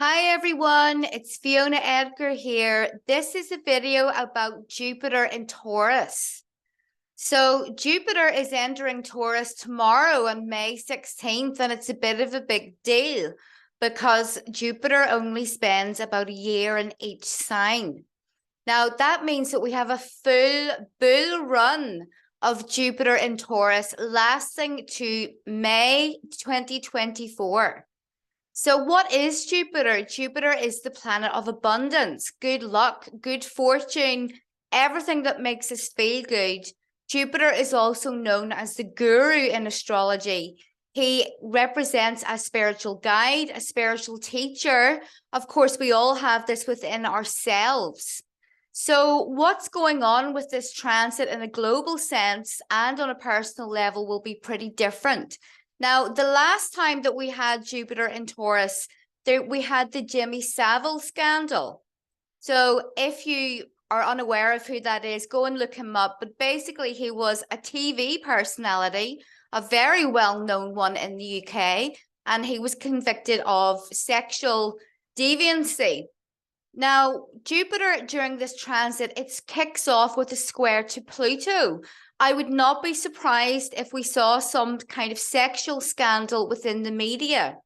Hi everyone, it's Fiona Edgar here. This is a video about Jupiter in Taurus. So Jupiter is entering Taurus tomorrow on May 16th, and it's a bit of a big deal because Jupiter only spends about a year in each sign. Now that means that we have a full bull run of Jupiter in Taurus lasting to May 2024. So what is Jupiter? Jupiter is the planet of abundance, good luck, good fortune, everything that makes us feel good. Jupiter is also known as the guru in astrology. He represents a spiritual guide, a spiritual teacher. Of course, we all have this within ourselves. So what's going on with this transit in a global sense and on a personal level will be pretty different. Now, the last time that we had Jupiter in Taurus, we had the Jimmy Savile scandal. So if you are unaware of who that is, go and look him up. But basically, he was a TV personality, a very well-known one in the UK, and he was convicted of sexual deviancy. Now, Jupiter during this transit, it kicks off with a square to Pluto. I would not be surprised if we saw some kind of sexual scandal within the media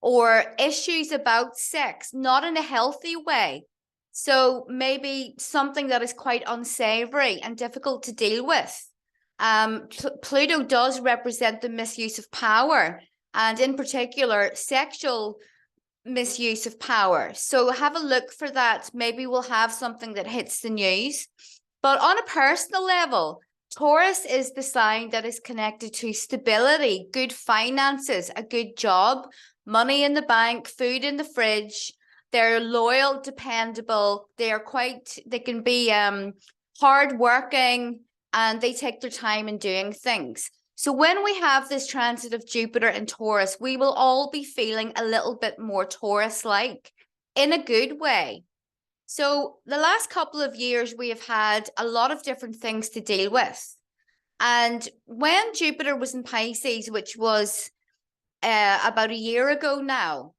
or issues about sex, not in a healthy way. So maybe something that is quite unsavory and difficult to deal with. Pluto does represent the misuse of power, and in particular, sexual misuse of power. So have a look for that. Maybe we'll have something that hits the news. But on a personal level, Taurus is the sign that is connected to stability, good finances, a good job, money in the bank, food in the fridge. They're loyal, dependable. They can be hardworking, and they take their time in doing things. So when we have this transit of Jupiter in Taurus, we will all be feeling a little bit more Taurus-like in a good way. So the last couple of years, we have had a lot of different things to deal with. And when Jupiter was in Pisces, which was about a year ago now,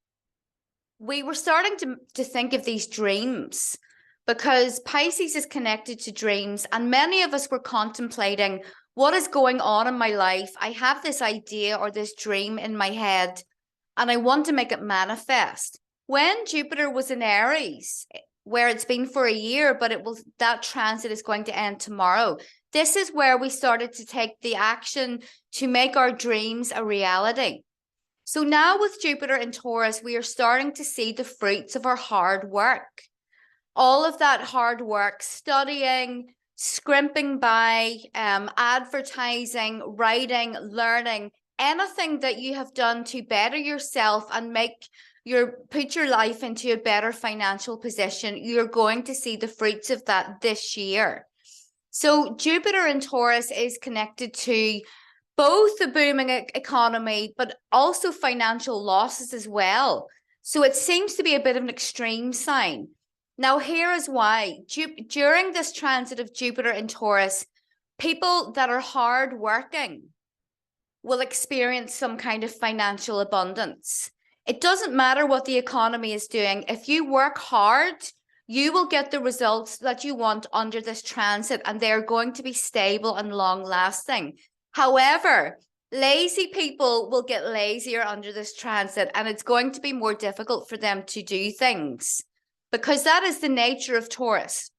we were starting to think of these dreams, because Pisces is connected to dreams, and many of us were contemplating, what is going on in my life? I have this idea or this dream in my head, and I want to make it manifest. When Jupiter was in Aries, where it's been for a year, but that transit is going to end tomorrow. This is where we started to take the action to make our dreams a reality. So now with Jupiter in Taurus, we are starting to see the fruits of our hard work. All of that hard work, studying, scrimping by, advertising, writing, learning, anything that you have done to better yourself and put your life into a better financial position, you're going to see the fruits of that this year. So Jupiter in Taurus is connected to both the booming economy, but also financial losses as well. So it seems to be a bit of an extreme sign. Now, here is why. During this transit of Jupiter in Taurus, people that are hardworking will experience some kind of financial abundance. It doesn't matter what the economy is doing. If you work hard, you will get the results that you want under this transit, and they're going to be stable and long-lasting. However, lazy people will get lazier under this transit, and it's going to be more difficult for them to do things, because that is the nature of Taurus.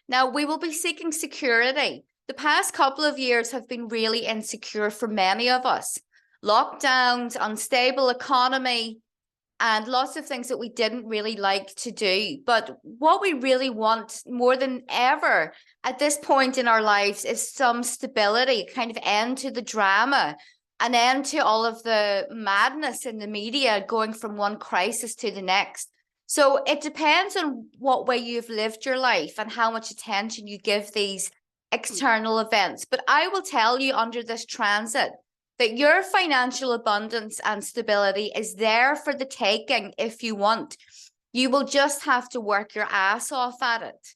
Now, we will be seeking security. The past couple of years have been really insecure for many of us. Lockdowns, unstable economy, and lots of things that we didn't really like to do. But what we really want more than ever at this point in our lives is some stability, kind of end to the drama, an end to all of the madness in the media going from one crisis to the next. So it depends on what way you've lived your life and how much attention you give these external events. But I will tell you under this transit that your financial abundance and stability is there for the taking if you want. You will just have to work your ass off at it.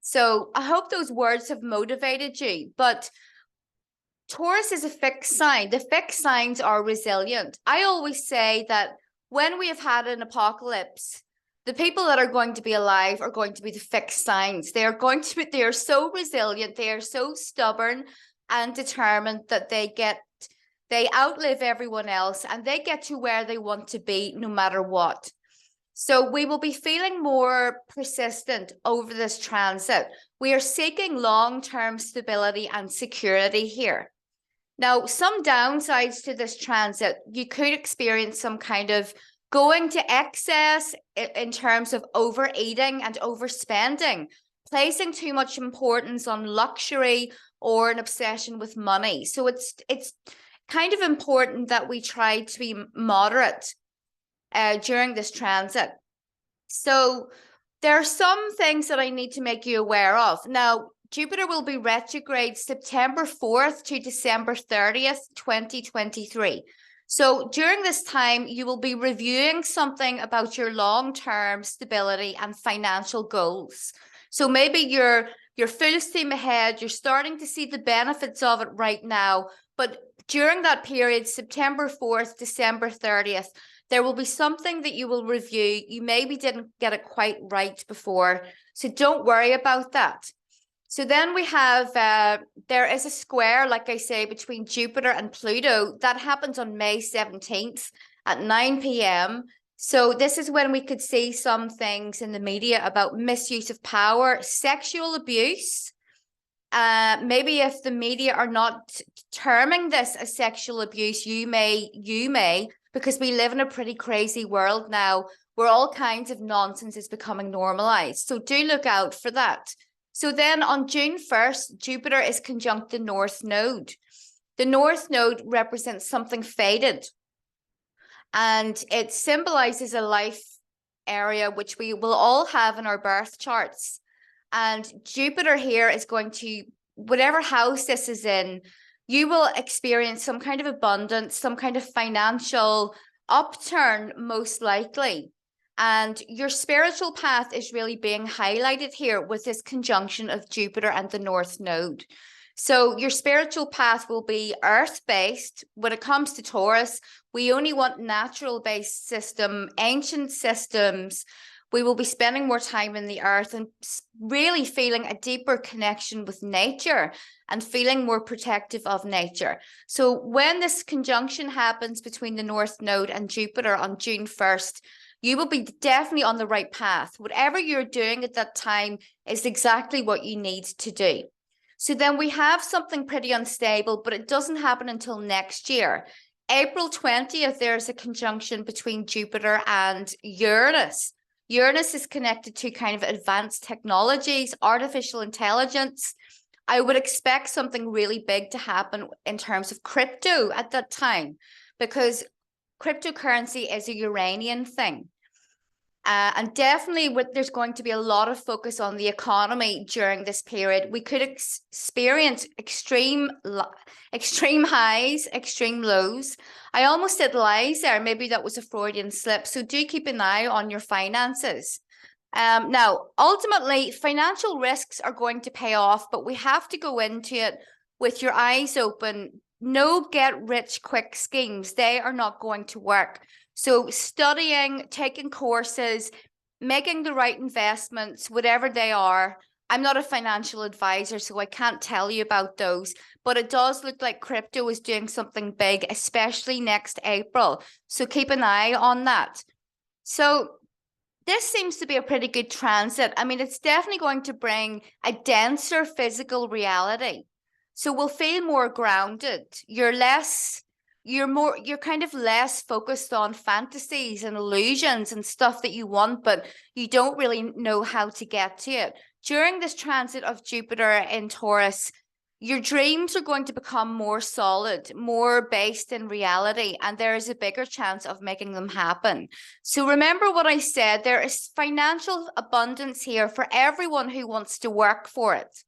So I hope those words have motivated you. But Taurus is a fixed sign. The fixed signs are resilient. I always say that when we have had an apocalypse, the people that are going to be alive are going to be the fixed signs. They are so resilient, they are so stubborn and determined that they outlive everyone else and they get to where they want to be no matter what. So we will be feeling more persistent over this transit. We are seeking long-term stability and security here. Now, some downsides to this transit, you could experience some kind of going to excess in terms of overeating and overspending, placing too much importance on luxury or an obsession with money. So it's kind of important that we try to be moderate during this transit. So there are some things that I need to make you aware of. Now, Jupiter will be retrograde September 4th to December 30th, 2023. So during this time, you will be reviewing something about your long-term stability and financial goals. So maybe you're full steam ahead, you're starting to see the benefits of it right now, but during that period, September 4th, December 30th, there will be something that you will review. You maybe didn't get it quite right before, so don't worry about that. So then we have, there is a square, like I say, between Jupiter and Pluto. That happens on May 17th at 9 p.m. So this is when we could see some things in the media about misuse of power, sexual abuse. Maybe if the media are not terming this as sexual abuse, you may, because we live in a pretty crazy world now where all kinds of nonsense is becoming normalized. So do look out for that. So then on June 1st, Jupiter is conjunct the North Node. The North Node represents something fated, and it symbolizes a life area which we will all have in our birth charts. And Jupiter here is going to, whatever house this is in, you will experience some kind of abundance, some kind of financial upturn, most likely. And your spiritual path is really being highlighted here with this conjunction of Jupiter and the North Node. So your spiritual path will be earth-based. When it comes to Taurus, we only want natural-based system, ancient systems. We will be spending more time in the earth and really feeling a deeper connection with nature and feeling more protective of nature. So when this conjunction happens between the North Node and Jupiter on June 1st, you will be definitely on the right path. Whatever you're doing at that time is exactly what you need to do. So then we have something pretty unstable, but it doesn't happen until next year. April 20th, there's a conjunction between Jupiter and Uranus. Uranus is connected to kind of advanced technologies, artificial intelligence. I would expect something really big to happen in terms of crypto at that time, because cryptocurrency is a Uranian thing. And definitely there's going to be a lot of focus on the economy during this period. We could experience extreme highs, extreme lows. I almost said lies there. Maybe that was a Freudian slip. So do keep an eye on your finances. Now, ultimately, financial risks are going to pay off, but we have to go into it with your eyes open. No get-rich-quick schemes. They are not going to work. So studying, taking courses, making the right investments, whatever they are. I'm not a financial advisor, so I can't tell you about those, but it does look like crypto is doing something big, especially next April. So keep an eye on that. So this seems to be a pretty good transit. I mean, it's definitely going to bring a denser physical reality. So we'll feel more grounded. You're kind of less focused on fantasies and illusions and stuff that you want, but you don't really know how to get to it. During this transit of Jupiter in Taurus, your dreams are going to become more solid, more based in reality, and there is a bigger chance of making them happen. So remember what I said, there is financial abundance here for everyone who wants to work for it.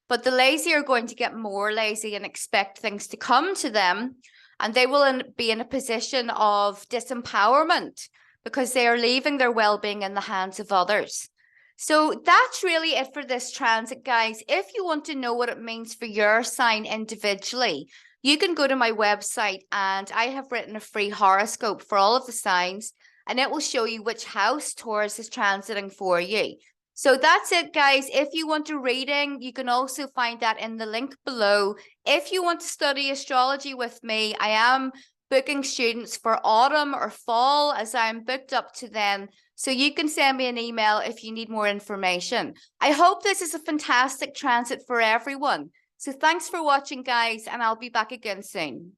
But the lazy are going to get more lazy and expect things to come to them. And they will be in a position of disempowerment because they are leaving their well-being in the hands of others. So that's really it for this transit, guys. If you want to know what it means for your sign individually, you can go to my website and I have written a free horoscope for all of the signs. and it will show you which house Taurus is transiting for you. So that's it, guys. If you want a reading, you can also find that in the link below. If you want to study astrology with me, I am booking students for autumn or fall, as I'm booked up to then. So you can send me an email if you need more information. I hope this is a fantastic transit for everyone. So thanks for watching, guys, and I'll be back again soon.